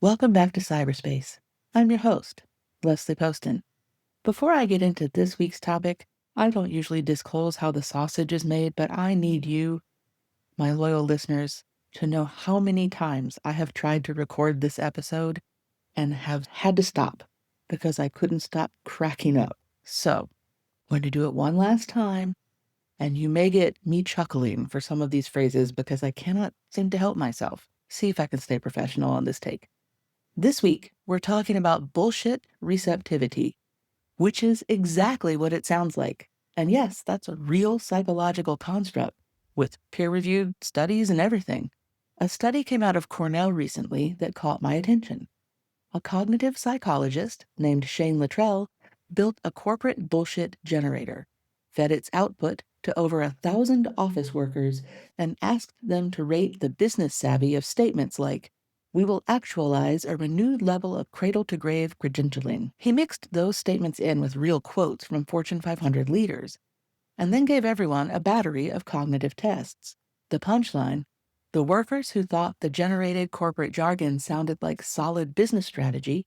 Welcome back to cyberspace. I'm your host, Leslie Poston. Before I get into this week's topic, I don't usually disclose how the sausage is made, but I need you, my loyal listeners, to know how many times I have tried to record this episode and have had to stop because I couldn't stop cracking up. So, I'm going to do it one last time, and you may get me chuckling for some of these phrases because I cannot seem to help myself. See if I can stay professional on this take. This week, we're talking about bullshit receptivity, which is exactly what it sounds like. And yes, that's a real psychological construct with peer-reviewed studies and everything. A study came out of Cornell recently that caught my attention. A cognitive psychologist named Shane Littrell built a corporate bullshit generator, fed its output to over 1,000 office workers, and asked them to rate the business savvy of statements like, "We will actualize a renewed level of cradle-to-grave credentialing." He mixed those statements in with real quotes from Fortune 500 leaders, and then gave everyone a battery of cognitive tests. The punchline: the workers who thought the generated corporate jargon sounded like solid business strategy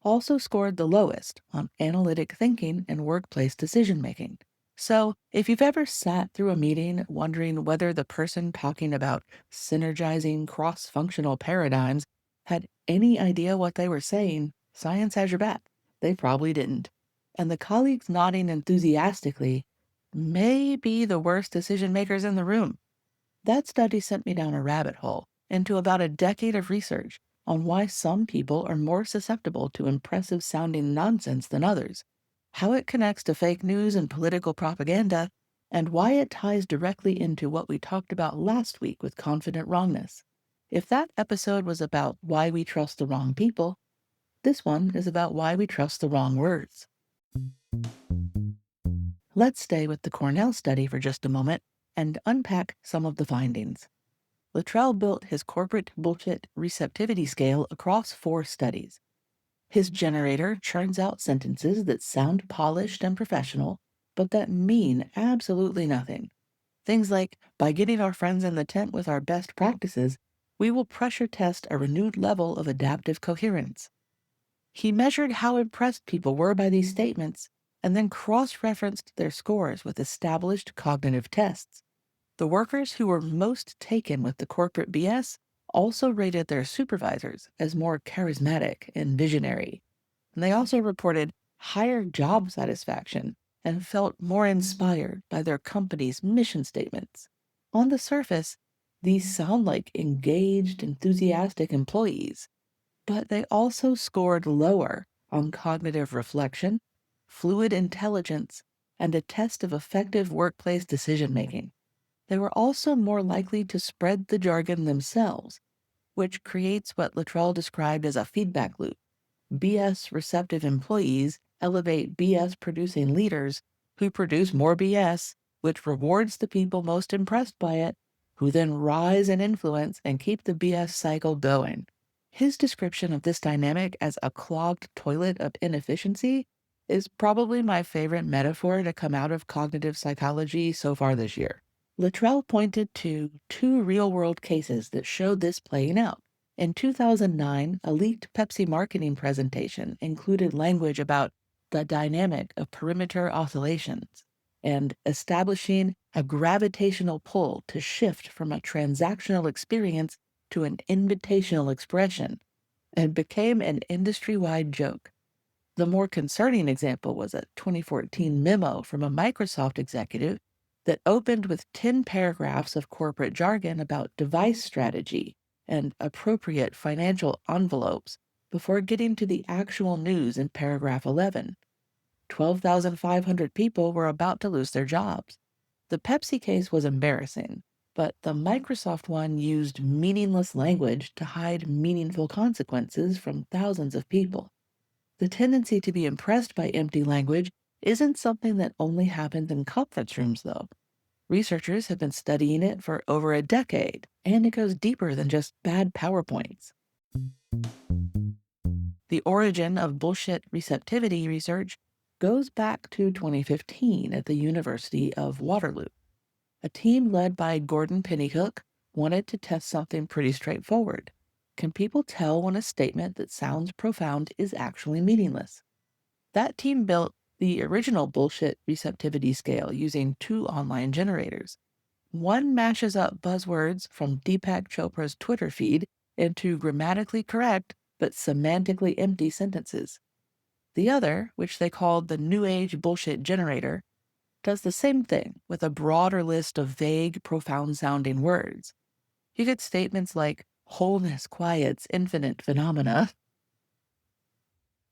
also scored the lowest on analytic thinking and workplace decision-making. So, if you've ever sat through a meeting wondering whether the person talking about synergizing cross-functional paradigms had any idea what they were saying, science has your back. They probably didn't. And the colleagues nodding enthusiastically may be the worst decision makers in the room. That study sent me down a rabbit hole into about a decade of research on why some people are more susceptible to impressive sounding nonsense than others, how it connects to fake news and political propaganda, and why it ties directly into what we talked about last week with confident wrongness. If that episode was about why we trust the wrong people, this one is about why we trust the wrong words. Let's stay with the Cornell study for just a moment and unpack some of the findings. Littrell built his corporate bullshit receptivity scale across 4 studies. His generator churns out sentences that sound polished and professional, but that mean absolutely nothing. Things like, by getting our friends in the tent with our best practices, we will pressure test a renewed level of adaptive coherence. He measured how impressed people were by these statements and then cross-referenced their scores with established cognitive tests. The workers who were most taken with the corporate BS also rated their supervisors as more charismatic and visionary. And they also reported higher job satisfaction and felt more inspired by their company's mission statements. On the surface, these sound like engaged, enthusiastic employees, but they also scored lower on cognitive reflection, fluid intelligence, and a test of effective workplace decision-making. They were also more likely to spread the jargon themselves, which creates what Littrell described as a feedback loop. BS receptive employees elevate BS producing leaders who produce more BS, which rewards the people most impressed by it, who then rise in influence and keep the BS cycle going. His description of this dynamic as a clogged toilet of inefficiency is probably my favorite metaphor to come out of cognitive psychology so far this year. Littrell pointed to 2 real-world cases that showed this playing out. In 2009, a leaked Pepsi marketing presentation included language about the dynamic of perimeter oscillations and establishing a gravitational pull to shift from a transactional experience to an invitational expression, and became an industry-wide joke. The more concerning example was a 2014 memo from a Microsoft executive that opened with 10 paragraphs of corporate jargon about device strategy and appropriate financial envelopes before getting to the actual news in paragraph 11. 12,500 people were about to lose their jobs. The Pepsi case was embarrassing, but the Microsoft one used meaningless language to hide meaningful consequences from thousands of people. The tendency to be impressed by empty language isn't something that only happens in conference rooms, though. Researchers have been studying it for over a decade, and it goes deeper than just bad PowerPoints. The origin of bullshit receptivity research goes back to 2015 at the University of Waterloo. A team led by Gordon Pennycook wanted to test something pretty straightforward. can people tell when a statement that sounds profound is actually meaningless? That team built the original bullshit receptivity scale using two online generators. One mashes up buzzwords from Deepak Chopra's Twitter feed into grammatically correct but semantically empty sentences. The other, which they called the New Age Bullshit Generator, does the same thing with a broader list of vague, profound sounding words. You get statements like wholeness quiets infinite phenomena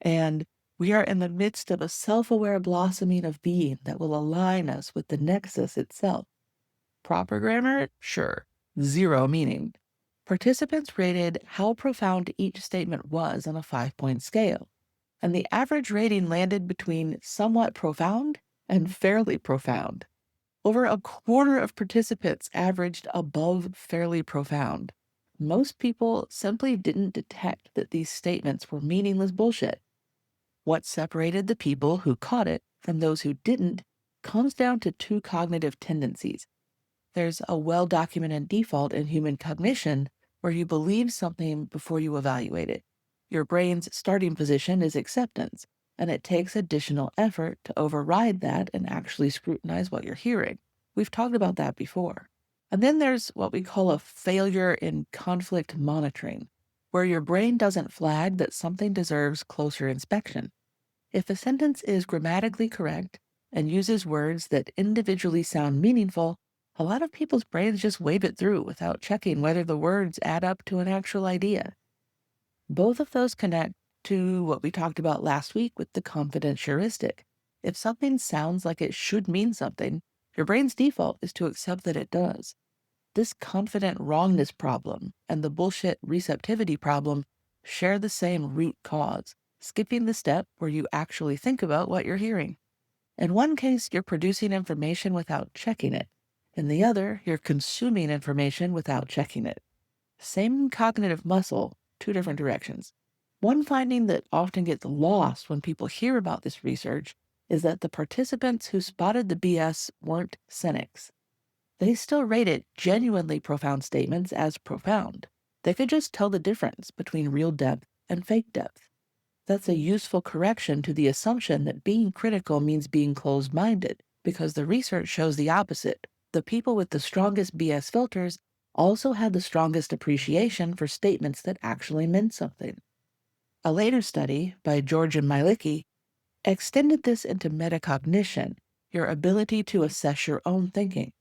and we are in the midst of a self aware blossoming of being that will align us with the nexus itself. Proper grammar? Sure. Zero meaning. Participants rated how profound each statement was on a 5-point scale, and the average rating landed between somewhat profound and fairly profound. Over a quarter of participants averaged above fairly profound. Most people simply didn't detect that these statements were meaningless bullshit. What separated the people who caught it from those who didn't comes down to two cognitive tendencies. There's a well-documented default in human cognition where you believe something before you evaluate it. Your brain's starting position is acceptance, and it takes additional effort to override that and actually scrutinize what you're hearing. We've talked about that before. And then there's what we call a failure in conflict monitoring, where your brain doesn't flag that something deserves closer inspection. If a sentence is grammatically correct and uses words that individually sound meaningful, a lot of people's brains just wave it through without checking whether the words add up to an actual idea. Both of those connect to what we talked about last week with the confidence heuristic. If something sounds like it should mean something, your brain's default is to accept that it does. This confident wrongness problem and the bullshit receptivity problem share the same root cause, skipping the step where you actually think about what you're hearing. In one case, you're producing information without checking it. In the other, you're consuming information without checking it. Same cognitive muscle, two different directions. One finding that often gets lost when people hear about this research is that the participants who spotted the BS weren't cynics. They still rated genuinely profound statements as profound. They could just tell the difference between real depth and fake depth. That's a useful correction to the assumption that being critical means being closed-minded, because the research shows the opposite. The people with the strongest BS filters also had the strongest appreciation for statements that actually meant something. A later study by George and Mylicki extended this into metacognition, your ability to assess your own thinking.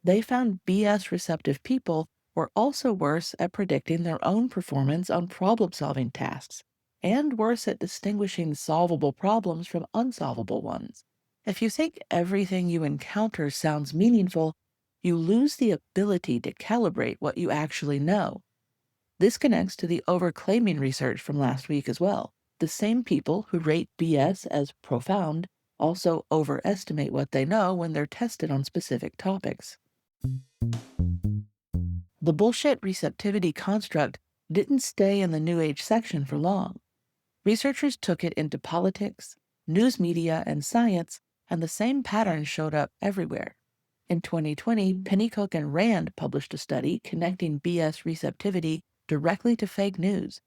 They found BS receptive people were also worse at predicting their own performance on problem-solving tasks, and worse at distinguishing solvable problems from unsolvable ones. If you think everything you encounter sounds meaningful, you lose the ability to calibrate what you actually know. This connects to the overclaiming research from last week as well. The same people who rate BS as profound also overestimate what they know when they're tested on specific topics. The bullshit receptivity construct didn't stay in the New Age section for long. Researchers took it into politics, news media, and science, and the same pattern showed up everywhere. In 2020, Pennycook and Rand published a study connecting BS receptivity directly to fake news.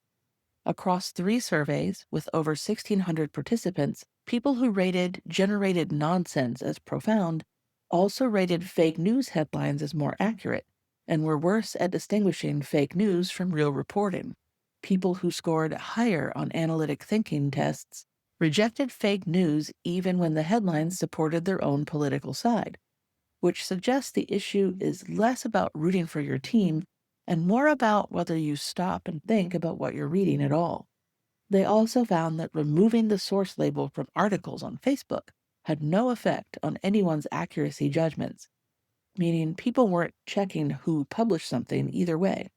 Across 3 surveys with over 1,600 participants, people who rated generated nonsense as profound also rated fake news headlines as more accurate, and were worse at distinguishing fake news from real reporting. People who scored higher on analytic thinking tests rejected fake news even when the headlines supported their own political side, which suggests the issue is less about rooting for your team and more about whether you stop and think about what you're reading at all. They also found that removing the source label from articles on Facebook had no effect on anyone's accuracy judgments, meaning people weren't checking who published something either way.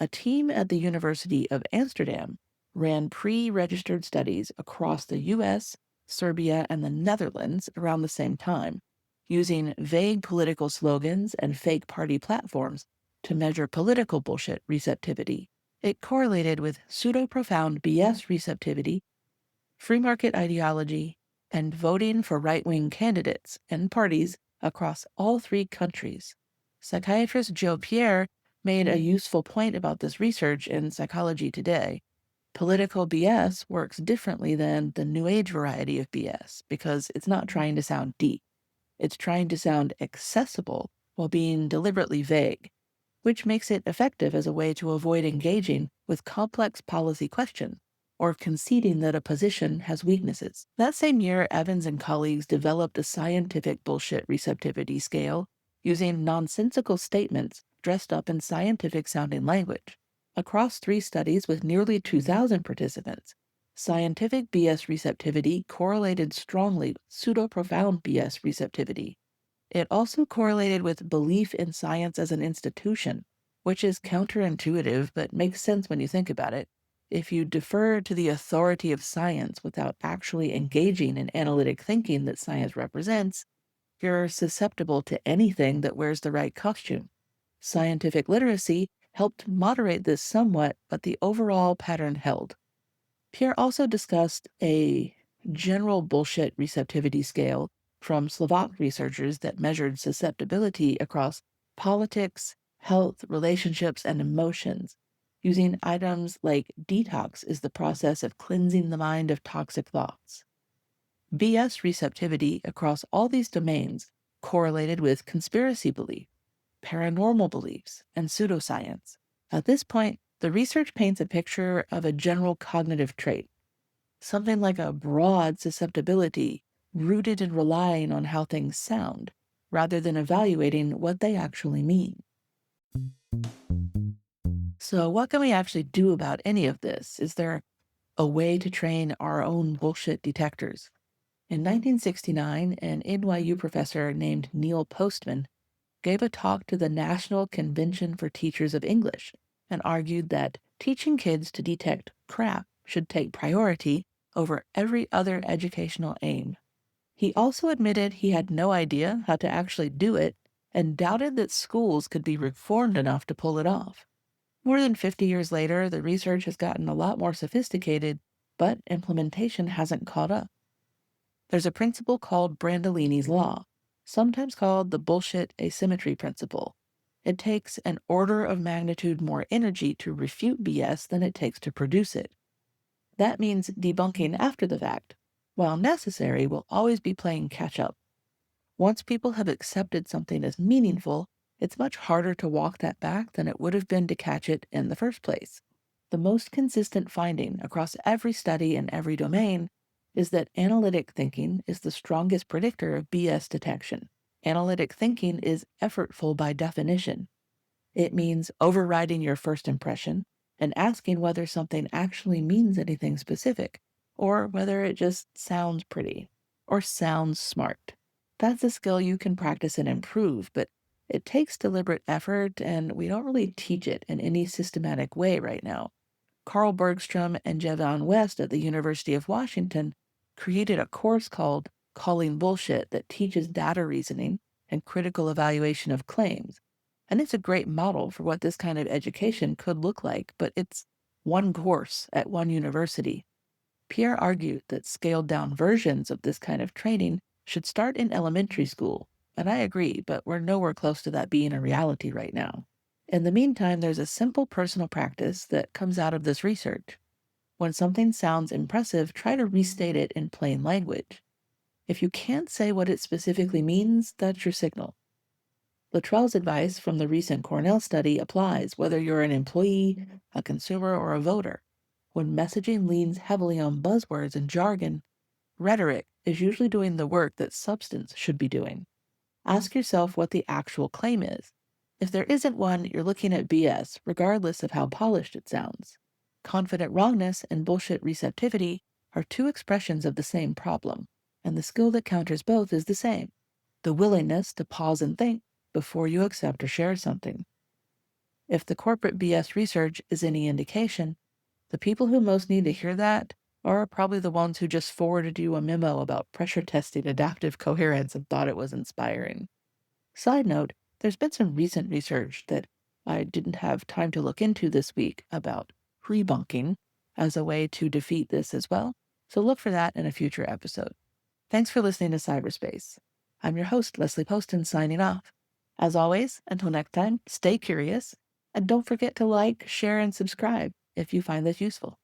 A team at the University of Amsterdam ran pre-registered studies across the US, Serbia, and the Netherlands around the same time, using vague political slogans and fake party platforms to measure political bullshit receptivity. It correlated with pseudo-profound BS receptivity, free market ideology, and voting for right-wing candidates and parties across all 3 countries. Psychiatrist Joe Pierre made a useful point about this research in Psychology Today. Political BS works differently than the New Age variety of BS because it's not trying to sound deep. It's trying to sound accessible while being deliberately vague, which makes it effective as a way to avoid engaging with complex policy questions or conceding that a position has weaknesses. That same year, Evans and colleagues developed a scientific bullshit receptivity scale using nonsensical statements dressed up in scientific sounding language. Across 3 studies with nearly 2,000 participants, scientific BS receptivity correlated strongly with pseudo-profound BS receptivity. It also correlated with belief in science as an institution, which is counterintuitive but makes sense when you think about it. If you defer to the authority of science without actually engaging in analytic thinking that science represents, you're susceptible to anything that wears the right costume. Scientific literacy helped moderate this somewhat, but the overall pattern held. Pierre also discussed a general bullshit receptivity scale from Slovak researchers that measured susceptibility across politics, health, relationships, and emotions, using items like detox is the process of cleansing the mind of toxic thoughts. BS receptivity across all these domains correlated with conspiracy belief, paranormal beliefs, and pseudoscience. At this point, the research paints a picture of a general cognitive trait, something like a broad susceptibility rooted in relying on how things sound, rather than evaluating what they actually mean. So, what can we actually do about any of this? Is there a way to train our own bullshit detectors? In 1969, an NYU professor named Neil Postman gave a talk to the National Convention for Teachers of English and argued that teaching kids to detect crap should take priority over every other educational aim. He also admitted he had no idea how to actually do it and doubted that schools could be reformed enough to pull it off. More than 50 years later, the research has gotten a lot more sophisticated, but implementation hasn't caught up. There's a principle called Brandolini's law, sometimes called the bullshit asymmetry principle. It takes an order of magnitude more energy to refute BS than it takes to produce it. That means debunking after the fact, while necessary, will always be playing catch up. Once people have accepted something as meaningful, it's much harder to walk that back than it would have been to catch it in the first place. The most consistent finding across every study and every domain is that analytic thinking is the strongest predictor of BS detection. Analytic thinking is effortful by definition. It means overriding your first impression and asking whether something actually means anything specific, or whether it just sounds pretty or sounds smart. That's a skill you can practice and improve, but it takes deliberate effort, and we don't really teach it in any systematic way right now. Carl Bergstrom and Jevan West at the University of Washington created a course called Calling Bullshit that teaches data reasoning and critical evaluation of claims. And it's a great model for what this kind of education could look like, but it's one course at one university. Pierre argued that scaled down versions of this kind of training should start in elementary school, and I agree, but we're nowhere close to that being a reality right now. In the meantime, there's a simple personal practice that comes out of this research. When something sounds impressive, try to restate it in plain language. If you can't say what it specifically means, that's your signal. Littrell's advice from the recent Cornell study applies whether you're an employee, a consumer, or a voter. When messaging leans heavily on buzzwords and jargon, rhetoric is usually doing the work that substance should be doing. Ask yourself what the actual claim is. If there isn't one, you're looking at BS, regardless of how polished it sounds. Confident wrongness and bullshit receptivity are 2 expressions of the same problem, and the skill that counters both is the same: the willingness to pause and think before you accept or share something. If the corporate BS research is any indication, the people who most need to hear that are probably the ones who just forwarded you a memo about pressure testing adaptive coherence and thought it was inspiring. Side note, there's been some recent research that I didn't have time to look into this week about pre-bunking as a way to defeat this as well, so look for that in a future episode. Thanks for listening to Cyberspace. I'm your host, Leslie Poston, signing off. As always, until next time, stay curious And don't forget to like, share, and subscribe if you find this useful.